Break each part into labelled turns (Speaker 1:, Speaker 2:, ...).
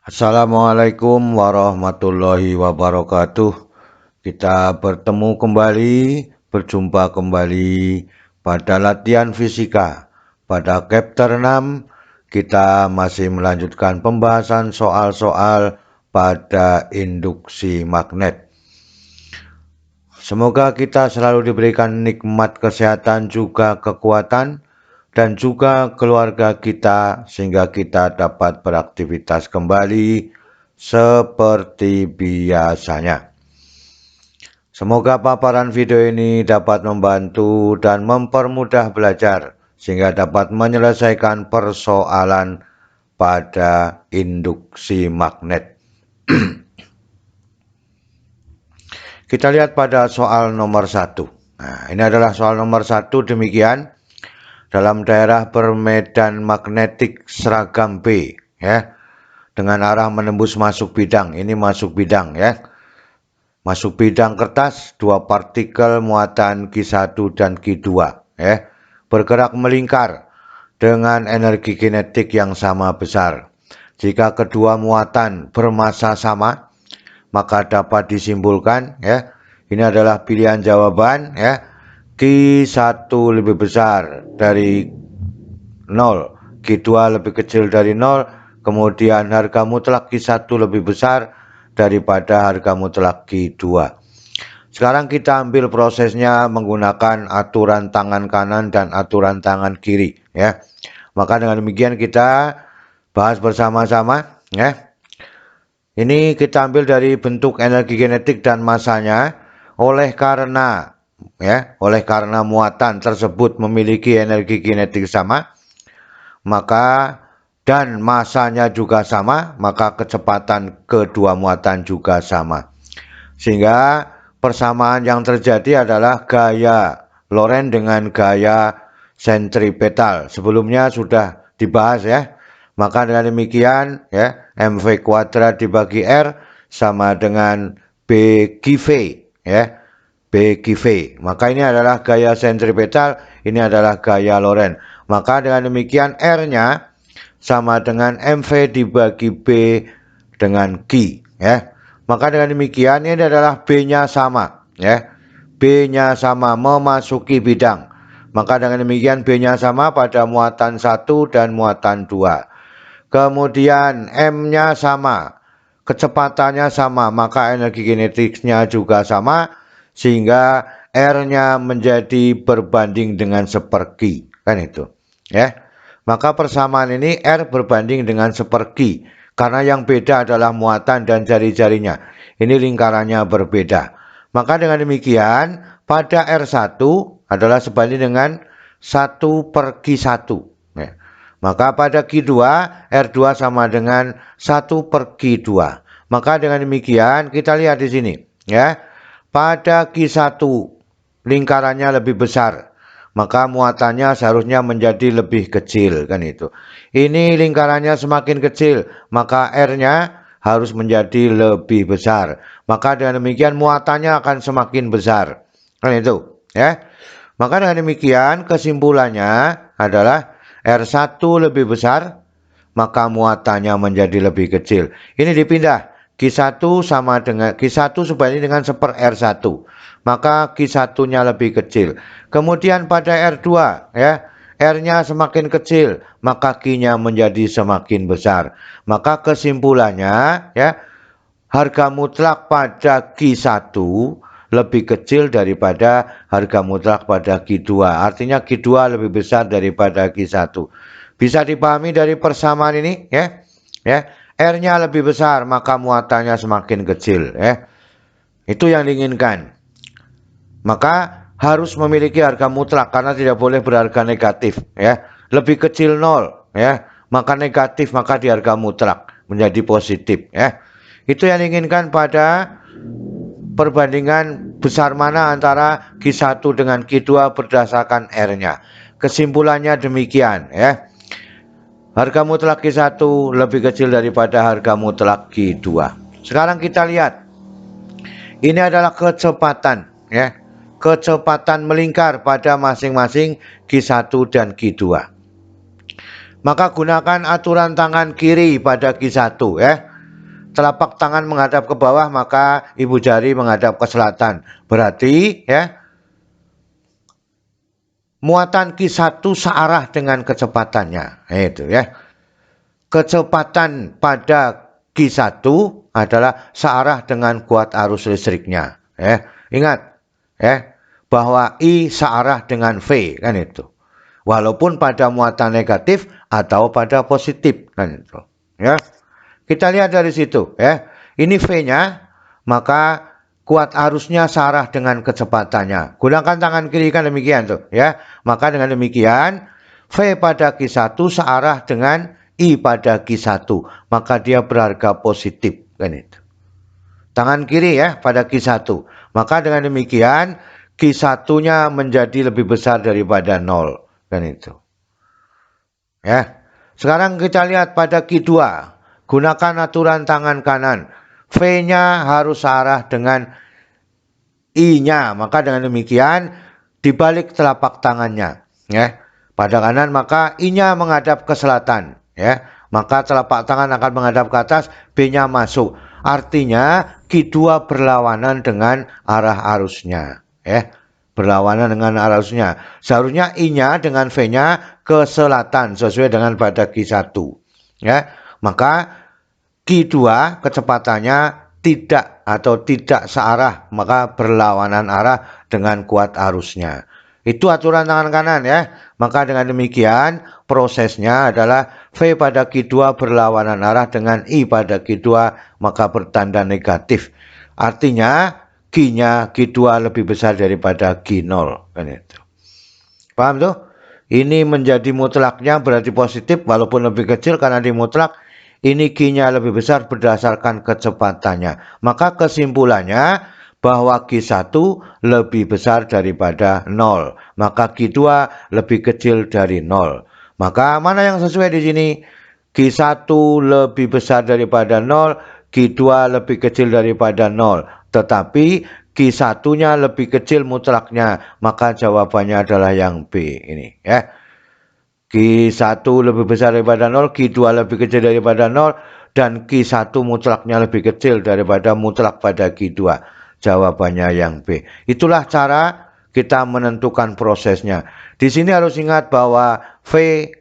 Speaker 1: Assalamualaikum warahmatullahi wabarakatuh. Kita berjumpa kembali pada latihan fisika. Pada chapter 6, kita masih melanjutkan pembahasan soal-soal pada induksi magnet. Semoga kita selalu diberikan nikmat kesehatan juga kekuatan dan juga keluarga kita sehingga kita dapat beraktivitas kembali seperti biasanya. Semoga paparan video ini dapat membantu dan mempermudah belajar sehingga dapat menyelesaikan persoalan pada induksi magnet. Kita lihat pada soal nomor 1. Nah, ini adalah soal nomor 1 demikian. Dalam daerah bermedan magnetik seragam B, ya, dengan arah menembus masuk bidang. Ini masuk bidang, ya. Masuk bidang kertas, 2 partikel muatan Q1 dan Q2, ya, bergerak melingkar dengan energi kinetik yang sama besar. Jika kedua muatan bermassa sama, maka dapat disimpulkan, ya, ini adalah pilihan jawaban, ya. Q1 lebih besar dari 0, Q2 lebih kecil dari 0, kemudian harga mutlak Q1 lebih besar daripada harga mutlak Q2. Sekarang kita ambil prosesnya menggunakan aturan tangan kanan dan aturan tangan kiri, ya. Maka dengan demikian kita bahas bersama-sama, ya. Ini kita ambil dari bentuk energi kinetik dan masanya. Oleh karena muatan tersebut memiliki energi kinetik sama, maka dan masanya juga sama, maka kecepatan kedua muatan juga sama. Sehingga persamaan yang terjadi adalah gaya Lorentz dengan gaya sentripetal. Sebelumnya sudah dibahas, ya. Maka dengan demikian, ya, mv kuadrat dibagi r sama dengan bqv, ya. bqv. Maka ini adalah gaya sentripetal, ini adalah gaya Lorentz. Maka dengan demikian R-nya sama dengan mv dibagi B dengan Q, ya. Maka dengan demikian ini adalah B-nya sama, ya. B-nya sama memasuki bidang. Maka dengan demikian B-nya sama pada muatan 1 dan muatan 2. Kemudian M-nya sama, kecepatannya sama, maka energi kinetiknya juga sama, sehingga R-nya menjadi berbanding dengan seperti, kan itu, ya. Maka persamaan ini R berbanding dengan seperti, karena yang beda adalah muatan dan jari-jarinya. Ini lingkarannya berbeda. Maka dengan demikian pada R1 adalah sebanding dengan 1/Q1, ya. Maka pada Q2, R2 sama dengan 1/Q2. Maka dengan demikian kita lihat di sini, ya. Pada Q1 lingkarannya lebih besar, maka muatannya seharusnya menjadi lebih kecil, kan itu. Ini lingkarannya semakin kecil, maka R-nya harus menjadi lebih besar. Maka dengan demikian muatannya akan semakin besar, kan itu, ya. Maka dengan demikian kesimpulannya adalah R1 lebih besar, maka muatannya menjadi lebih kecil. Ini dipindah. Q1 sama dengan Q1 sebanding dengan 1/R1. Maka Q1-nya lebih kecil. Kemudian pada R2, ya, R-nya semakin kecil, maka Q-nya menjadi semakin besar. Maka kesimpulannya, ya, harga mutlak pada Q1 lebih kecil daripada harga mutlak pada Q2. Artinya Q2 lebih besar daripada Q1. Bisa dipahami dari persamaan ini, ya. Ya, R-nya lebih besar, maka muatannya semakin kecil, ya. Itu yang diinginkan. Maka harus memiliki harga mutlak karena tidak boleh berharga negatif, ya. Lebih kecil 0, ya, maka negatif, maka di harga mutlak menjadi positif, ya. Itu yang diinginkan pada perbandingan besar mana antara Q1 dengan Q2 berdasarkan R-nya. Kesimpulannya demikian, ya. Harga mutlak Q1 lebih kecil daripada harga mutlak Q2. Sekarang kita lihat. Ini adalah kecepatan, ya. Kecepatan melingkar pada masing-masing Q1 dan Q2. Maka gunakan aturan tangan kiri pada Q1, ya. telapak tangan menghadap ke bawah, maka ibu jari menghadap ke selatan. Berarti ya, muatan Q1 searah dengan kecepatannya. Itu ya. Kecepatan pada Q1 adalah searah dengan kuat arus listriknya. Ingat ya, bahwa I searah dengan V kan itu. Walaupun pada muatan negatif atau pada positif kan itu. Ya. Kita lihat dari situ ya. Ini V-nya, maka kuat arusnya searah dengan kecepatannya. Gunakan tangan kiri kan demikian tuh ya. Maka dengan demikian V pada Q1 searah dengan I pada Q1, maka dia berharga positif kan itu. Tangan kiri ya pada Q1. Maka dengan demikian Q1-nya menjadi lebih besar daripada 0 kan itu. Ya. Sekarang kita lihat pada Q2. Gunakan aturan tangan kanan. V-nya harus searah dengan I-nya. Maka dengan demikian dibalik telapak tangannya. Ya. Pada kanan maka I-nya menghadap ke selatan. Ya. Maka telapak tangan akan menghadap ke atas, B-nya masuk. Artinya Q2 berlawanan dengan arah arusnya. Ya. Berlawanan dengan arusnya. Seharusnya I-nya dengan V-nya ke selatan sesuai dengan pada Q1. Ya. Maka Q2 kecepatannya tidak searah, maka berlawanan arah dengan kuat arusnya. Itu aturan tangan kanan ya. Maka dengan demikian prosesnya adalah V pada Q2 berlawanan arah dengan I pada Q2, maka bertanda negatif. Artinya Q-nya Q2 lebih besar daripada Q0 kan itu. Paham tuh? Ini menjadi mutlaknya berarti positif walaupun lebih kecil karena di mutlak ini Q-nya lebih besar berdasarkan kecepatannya. Maka kesimpulannya bahwa Q1 lebih besar daripada 0. Maka Q2 lebih kecil dari 0. Maka mana yang sesuai di sini? Q1 lebih besar daripada 0, Q2 lebih kecil daripada 0. Tetapi Q1-nya lebih kecil mutlaknya. Maka jawabannya adalah yang B ini ya. Q1 lebih besar daripada 0, Q2 lebih kecil daripada 0, dan Q1 mutlaknya lebih kecil daripada mutlak pada Q2. Jawabannya yang B. Itulah cara kita menentukan prosesnya. Di sini harus ingat bahwa V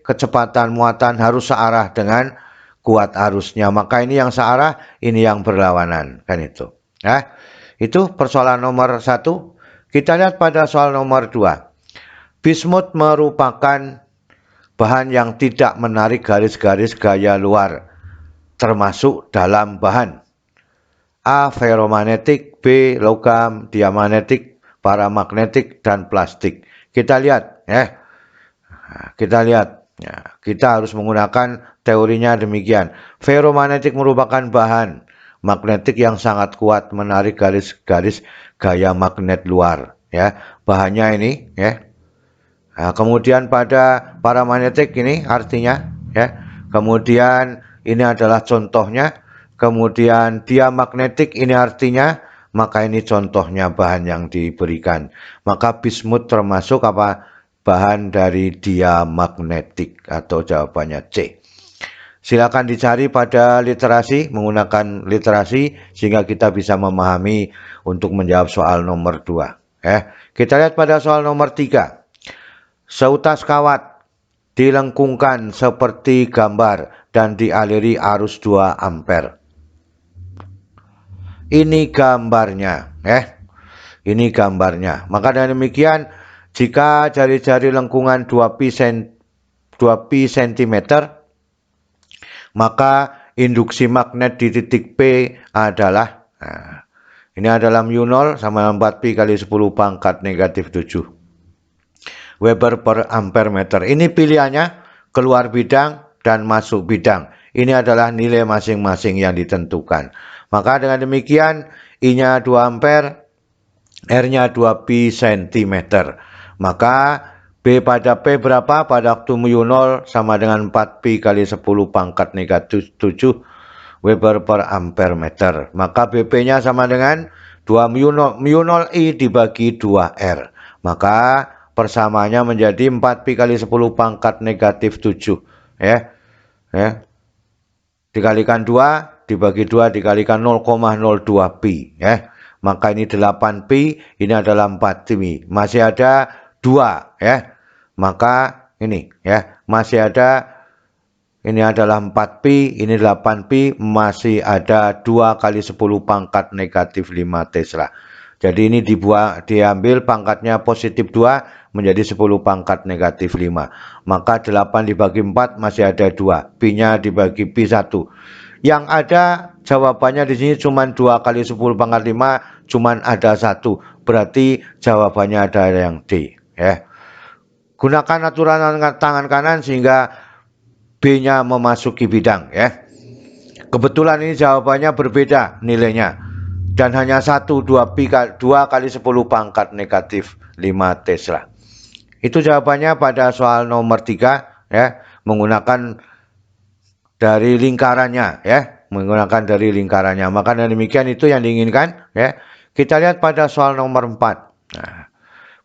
Speaker 1: kecepatan muatan harus searah dengan kuat arusnya. Maka ini yang searah, ini yang berlawanan. Kan itu. Ya. Itu persoalan nomor 1. Kita lihat pada soal nomor 2. Bismut merupakan bahan yang tidak menarik garis-garis gaya luar, termasuk dalam bahan A. Ferromagnetik, B. Logam, diamagnetik, paramagnetik, dan plastik. Kita lihat ya. Kita lihat ya. Kita harus menggunakan teorinya demikian. Ferromagnetik merupakan bahan magnetik yang sangat kuat menarik garis-garis gaya magnet luar ya. Bahannya ini ya. Nah, kemudian pada paramagnetik ini artinya ya. Kemudian ini adalah contohnya. Kemudian diamagnetik ini artinya, maka ini contohnya bahan yang diberikan. Maka bismut termasuk apa? Bahan dari diamagnetik atau jawabannya C. Silakan dicari pada literasi, menggunakan literasi sehingga kita bisa memahami untuk menjawab soal nomor 2. Kita lihat pada soal nomor 3. Seutas kawat dilengkungkan seperti gambar dan dialiri arus 2 ampere. Ini gambarnya, Ini gambarnya. Maka dengan demikian, jika jari-jari lengkungan 2pi cm, maka induksi magnet di titik P adalah, ini adalah mu0 sama 4pi kali 10 pangkat negatif 7. Weber per ampere meter. Ini pilihannya keluar bidang dan masuk bidang. Ini adalah nilai masing-masing yang ditentukan. Maka dengan demikian I-nya 2 ampere, R-nya 2pi cm. Maka B pada P berapa? Pada waktu mu0 sama dengan 4pi kali 10 pangkat negatif 7 Weber per ampere meter. Maka BP-nya sama dengan 2 mu0 I dibagi 2R. Maka persamaannya menjadi 4pi kali 10 pangkat negatif 7 ya. Dikalikan 2 dibagi 2 dikalikan 0,02 pi ya. Maka ini 8 pi, ini adalah 4 pi. Masih ada 2 ya. Maka ini ya, masih ada ini adalah 4 pi, ini 8 pi, masih ada 2 kali 10 pangkat negatif 5 Tesla. Jadi ini diambil pangkatnya positif 2 menjadi 10 pangkat negatif 5. Maka 8 dibagi 4 masih ada 2. Pi-nya dibagi pi 1. Yang ada jawabannya di sini cuma 2 kali 10 pangkat 5, cuma ada 1. Berarti jawabannya ada yang D. Ya. Gunakan aturan tangan kanan sehingga B-nya memasuki bidang. Ya. Kebetulan ini jawabannya berbeda nilainya. Dan hanya 1, 2 kali 10 pangkat negatif 5 Tesla. Itu jawabannya pada soal nomor 3 ya, menggunakan dari lingkarannya ya, menggunakan dari lingkarannya. Maka dengan demikian itu yang diinginkan ya. Kita lihat pada soal nomor 4. Nah,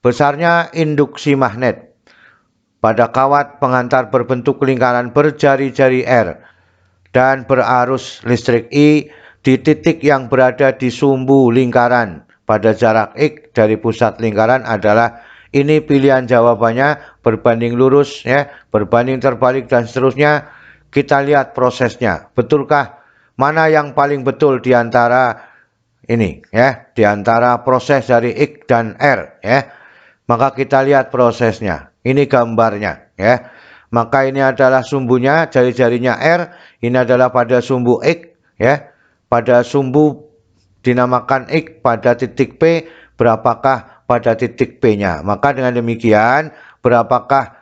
Speaker 1: besarnya induksi magnet pada kawat pengantar berbentuk lingkaran berjari-jari R dan berarus listrik I di titik yang berada di sumbu lingkaran pada jarak X dari pusat lingkaran adalah, ini pilihan jawabannya berbanding lurus ya, berbanding terbalik dan seterusnya. Kita lihat prosesnya. Betulkah? Mana yang paling betul di antara ini ya, di antara proses dari X dan R ya. Maka kita lihat prosesnya. Ini gambarnya ya. Maka ini adalah sumbunya, jari-jarinya R, ini adalah pada sumbu X ya. Pada sumbu dinamakan X pada titik P, berapakah pada titik P-nya. Maka dengan demikian, berapakah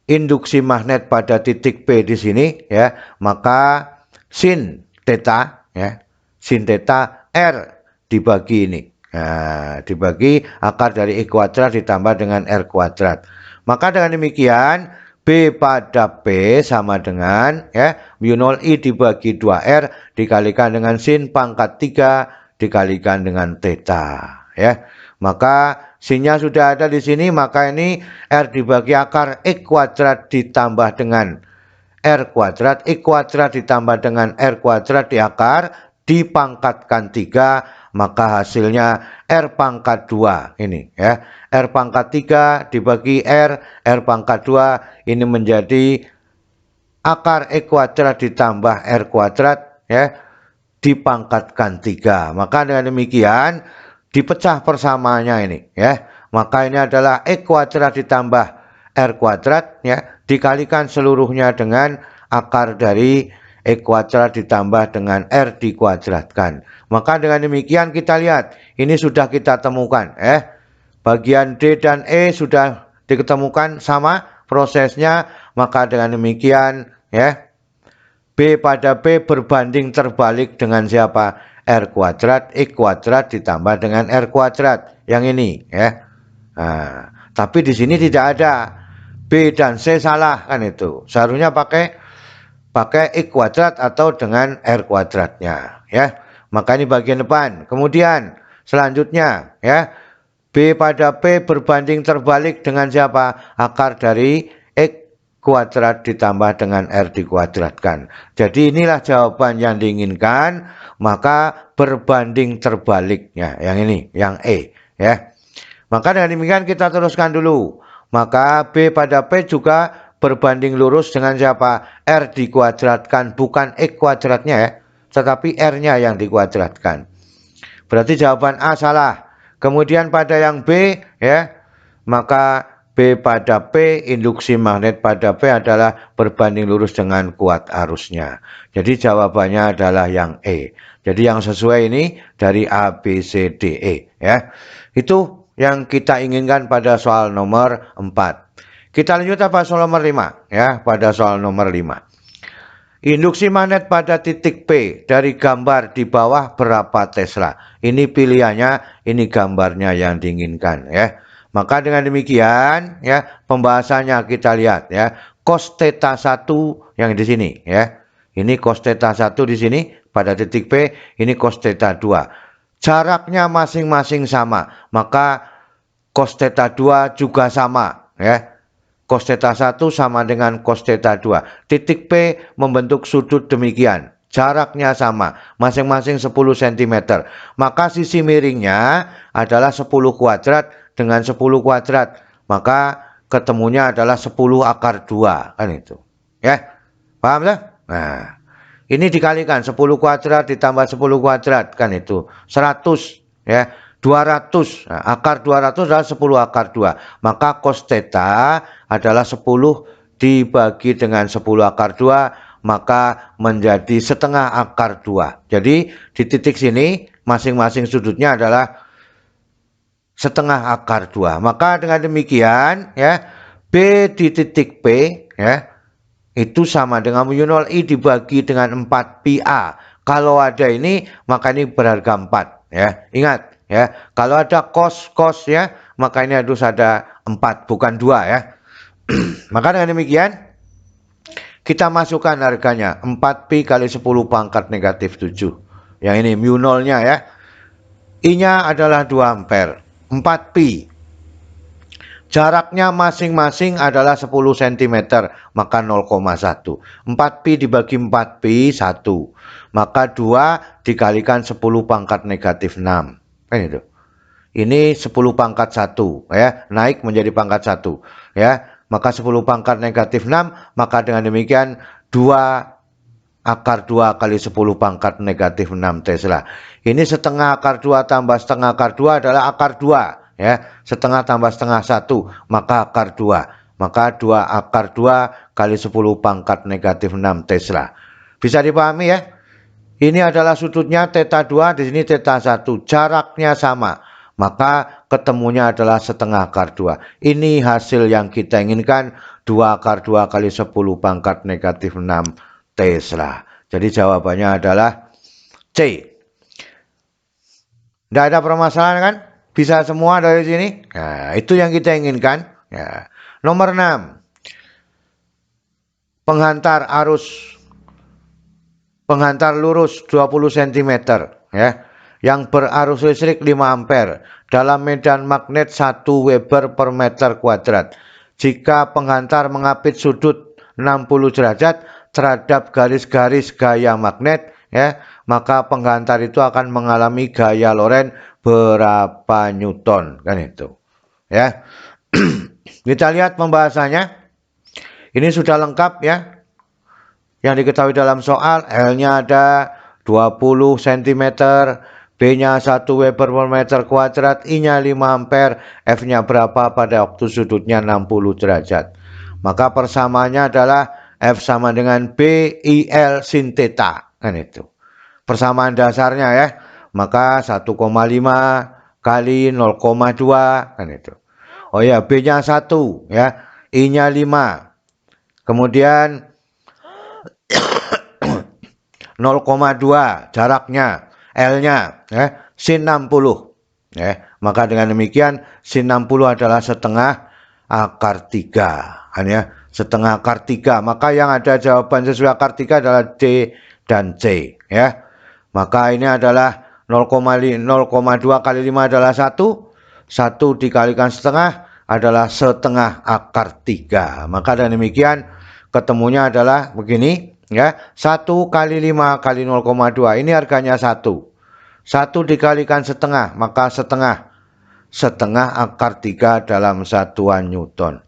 Speaker 1: induksi magnet pada titik P di sini ya. Maka sin theta ya, sin theta R dibagi ini. Nah, dibagi akar dari I kuadrat ditambah dengan R kuadrat. Maka dengan demikian B pada P sama dengan ya, mu 0 I dibagi 2R dikalikan dengan sin pangkat 3 dikalikan dengan theta ya. Maka sinnya sudah ada di sini, maka ini R dibagi akar X kuadrat ditambah dengan R kuadrat, X kuadrat ditambah dengan R kuadrat di akar dipangkatkan 3, maka hasilnya R pangkat 2 ini ya. R pangkat 3 dibagi R pangkat 2 ini menjadi akar X kuadrat ditambah R kuadrat ya, dipangkatkan 3. Maka dengan demikian dipecah persamaannya ini ya. Maka ini adalah X kuadrat ditambah R kuadrat ya, dikalikan seluruhnya dengan akar dari X kuadrat ditambah dengan R dikuadratkan. Maka dengan demikian kita lihat, ini sudah kita temukan bagian D dan E sudah diketemukan sama prosesnya. Maka dengan demikian ya, B pada P berbanding terbalik dengan siapa? R kuadrat, X kuadrat ditambah dengan R kuadrat. Yang ini ya. Nah, tapi di sini tidak ada. B dan C salah kan itu. Seharusnya pakai X kuadrat atau dengan R kuadratnya ya. Maka ini bagian depan. Kemudian selanjutnya ya, B pada P berbanding terbalik dengan siapa? Akar dari X kuadrat ditambah dengan R dikuadratkan. Jadi inilah jawaban yang diinginkan. Maka berbanding terbaliknya yang ini, yang E ya. Maka dengan demikian kita teruskan dulu. Maka B pada P juga berbanding lurus dengan siapa? R dikuadratkan, bukan X kuadratnya ya, tetapi R-nya yang dikuadratkan. Berarti jawaban A salah. Kemudian pada yang B ya, maka B pada P, induksi magnet pada P adalah berbanding lurus dengan kuat arusnya. Jadi jawabannya adalah yang E. Jadi yang sesuai ini dari A, B, C, D, E ya. Itu yang kita inginkan pada soal nomor 4. Kita lanjut pada soal nomor 5 ya, pada soal nomor 5. Induksi magnet pada titik P dari gambar di bawah berapa Tesla? Ini pilihannya, ini gambarnya yang diinginkan ya. Maka dengan demikian ya, pembahasannya kita lihat ya. Cos theta 1 yang di sini ya. Ini cos theta 1 di sini pada titik P, ini cos theta 2. Jaraknya masing-masing sama, maka cos theta 2 juga sama ya. Cos theta 1 sama dengan cos theta 2. Titik P membentuk sudut demikian. jaraknya sama, masing-masing 10 cm. Maka sisi miringnya adalah 10 kuadrat dengan 10 kuadrat. Maka ketemunya adalah 10 akar 2, kan itu. Ya, paham lah? Nah, ini dikalikan 10 kuadrat ditambah 10 kuadrat, kan itu 100, ya. 200. Nah, akar 200 adalah 10 akar 2. Maka cos theta adalah 10 dibagi dengan 10 akar 2, maka menjadi setengah akar 2. Jadi di titik sini masing-masing sudutnya adalah setengah akar 2. Maka dengan demikian, ya, B di titik P, ya, itu sama dengan mu 0 I dibagi dengan 4 pi A. Kalau ada ini, maka ini berharga 4, ya. Ingat, ya, kalau ada cos ya, maka ini harus ada 4 bukan 2, ya. Maka dengan demikian kita masukkan harganya 4 pi kali 10 pangkat negatif 7. Yang ini mu 0-nya, ya. I-nya adalah 2 ampere. 4 pi. Jaraknya masing-masing adalah 10 cm, maka 0,1. 4 pi dibagi 4 pi 1. Maka 2 dikalikan 10 pangkat negatif 6. Kan itu. Ini 10 pangkat 1, ya, naik menjadi pangkat 1, ya. Maka 10 pangkat negatif 6, maka dengan demikian 2 akar 2 kali 10 pangkat negatif 6 Tesla. Ini setengah akar 2 tambah setengah akar 2 adalah akar 2. Ya, setengah tambah setengah 1, maka akar 2. Maka 2 akar 2 kali 10 pangkat negatif 6 Tesla. Bisa dipahami, ya? Ini adalah sudutnya theta 2, di sini theta 1. Jaraknya sama, maka ketemunya adalah setengah akar 2. Ini hasil yang kita inginkan, 2 akar 2 kali 10 pangkat negatif 6 Tesla. Jadi jawabannya adalah C. Tidak ada permasalahan, kan? Bisa semua dari sini. Nah, itu yang kita inginkan. Ya. Nomor 6. Penghantar lurus 20 cm, ya, yang berarus listrik 5 ampere dalam medan magnet 1 Weber per meter kuadrat. Jika penghantar mengapit sudut 60 derajat terhadap garis-garis gaya magnet, ya, maka penghantar itu akan mengalami gaya Lorentz berapa Newton, kan itu, ya. Kita lihat pembahasannya. Ini sudah lengkap, ya. Yang diketahui dalam soal, L-nya ada 20 cm, B-nya 1 Weber per meter kuadrat, I-nya 5 ampere, F-nya berapa pada waktu sudutnya 60 derajat. Maka persamaannya adalah F sama dengan B I L sin theta, kan itu. Persamaan dasarnya, ya. Maka 1,5 kali 0,2, kan itu. Oh ya, B-nya 1, ya. I-nya 5. Kemudian 0,2 jaraknya, L-nya, ya, sin 60. Ya. Maka dengan demikian sin 60 adalah setengah akar 3, kan, ya. Setengah akar 3. Maka yang ada jawaban sesuai akar 3 adalah D dan C, ya. Maka ini adalah 0,2 kali 5 adalah 1. 1 dikalikan setengah adalah setengah akar 3. Maka dengan demikian ketemunya adalah begini, ya. 1 kali 5 kali 0,2. Ini harganya 1. 1 dikalikan setengah, maka setengah akar 3 dalam satuan Newton.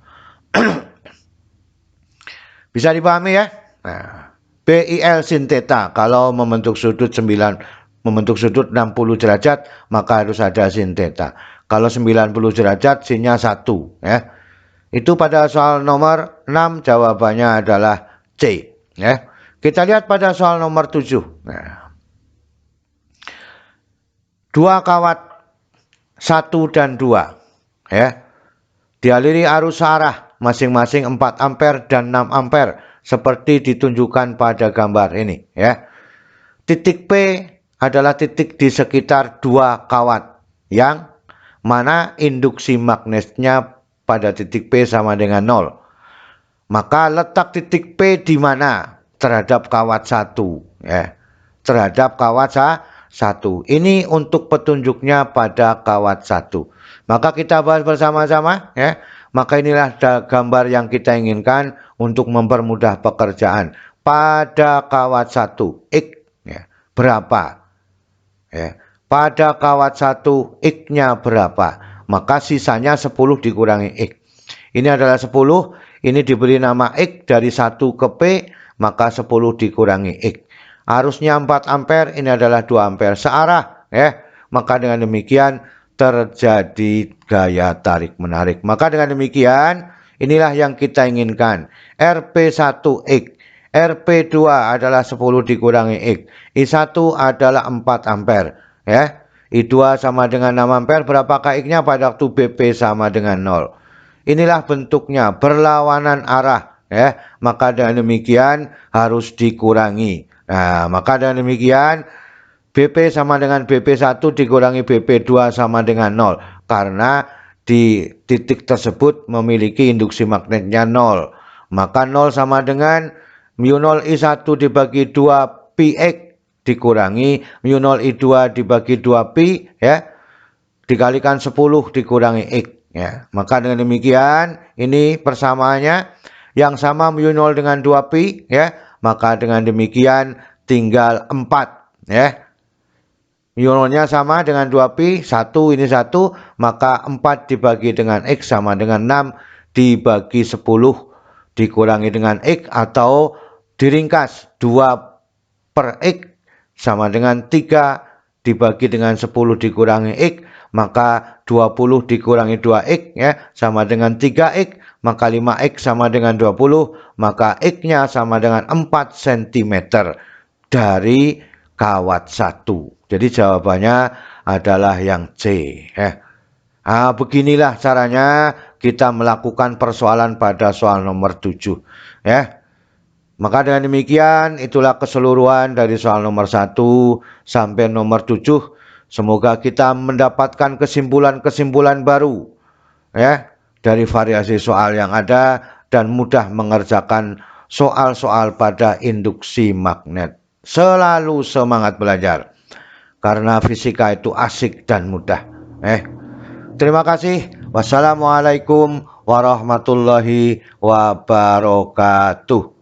Speaker 1: Bisa dipahami, ya? Nah, BIL sin theta kalau membentuk sudut 60 derajat, maka harus ada sin theta. Kalau 90 derajat, sinnya 1, ya. Itu pada soal nomor 6 jawabannya adalah C, ya. Kita lihat pada soal nomor 7. Nah, 2 kawat 1 dan 2, ya, dialiri arus arah masing-masing 4 ampere dan 6 ampere seperti ditunjukkan pada gambar ini, ya. Titik P adalah titik di sekitar 2 kawat yang mana induksi magnetnya pada titik P sama dengan 0. Maka letak titik P di mana terhadap kawat 1, ya. Terhadap kawat 1. Ini untuk petunjuknya pada kawat 1. Maka kita bahas bersama-sama, ya. Maka inilah gambar yang kita inginkan untuk mempermudah pekerjaan. Pada kawat 1, X berapa? Ya. Pada kawat 1 X-nya berapa? Maka sisanya 10 dikurangi X. Ini adalah 10, ini diberi nama X dari 1 ke P, maka 10 dikurangi X. Arusnya 4 ampere, ini adalah 2 ampere. Searah, ya. Maka dengan demikian terjadi gaya tarik-menarik. Maka dengan demikian, inilah yang kita inginkan. RP1X. RP2 adalah 10 dikurangi X. I1 adalah 4 ampere. Ya. I2 sama dengan 6 ampere. Berapakah X-nya pada waktu BP sama dengan 0? Inilah bentuknya, berlawanan arah. Ya. Maka dengan demikian harus dikurangi. Nah, maka dengan demikian BP sama dengan BP1 dikurangi BP2 sama dengan 0. Karena di titik tersebut memiliki induksi magnetnya 0. Maka 0 sama dengan mu0 I1 dibagi 2 Px dikurangi mu0 I2 dibagi 2 Pi, ya, dikalikan 10 dikurangi X, ya. Maka dengan demikian ini persamaannya yang sama mu0 dengan 2 Pi, ya. Maka dengan demikian tinggal 4, ya. Mu0-nya sama dengan 2 Pi, 1 ini 1, maka 4 dibagi dengan X sama dengan 6 dibagi 10 dikurangi dengan X, atau diringkas 2 per X sama dengan 3 dibagi dengan 10 dikurangi X, maka 20 dikurangi 2X, ya, sama dengan 3X, maka 5X sama dengan 20, maka X-nya sama dengan 4 cm dari kawat 1. Jadi jawabannya adalah yang C, ya. Nah, beginilah caranya kita melakukan persoalan pada soal nomor 7, ya. Maka dengan demikian itulah keseluruhan dari soal nomor 1 sampai nomor 7. Semoga kita mendapatkan kesimpulan-kesimpulan baru, ya, dari variasi soal yang ada dan mudah mengerjakan soal-soal pada induksi magnet. Selalu semangat belajar karena fisika itu asik dan mudah. Terima kasih. Wassalamualaikum warahmatullahi wabarakatuh.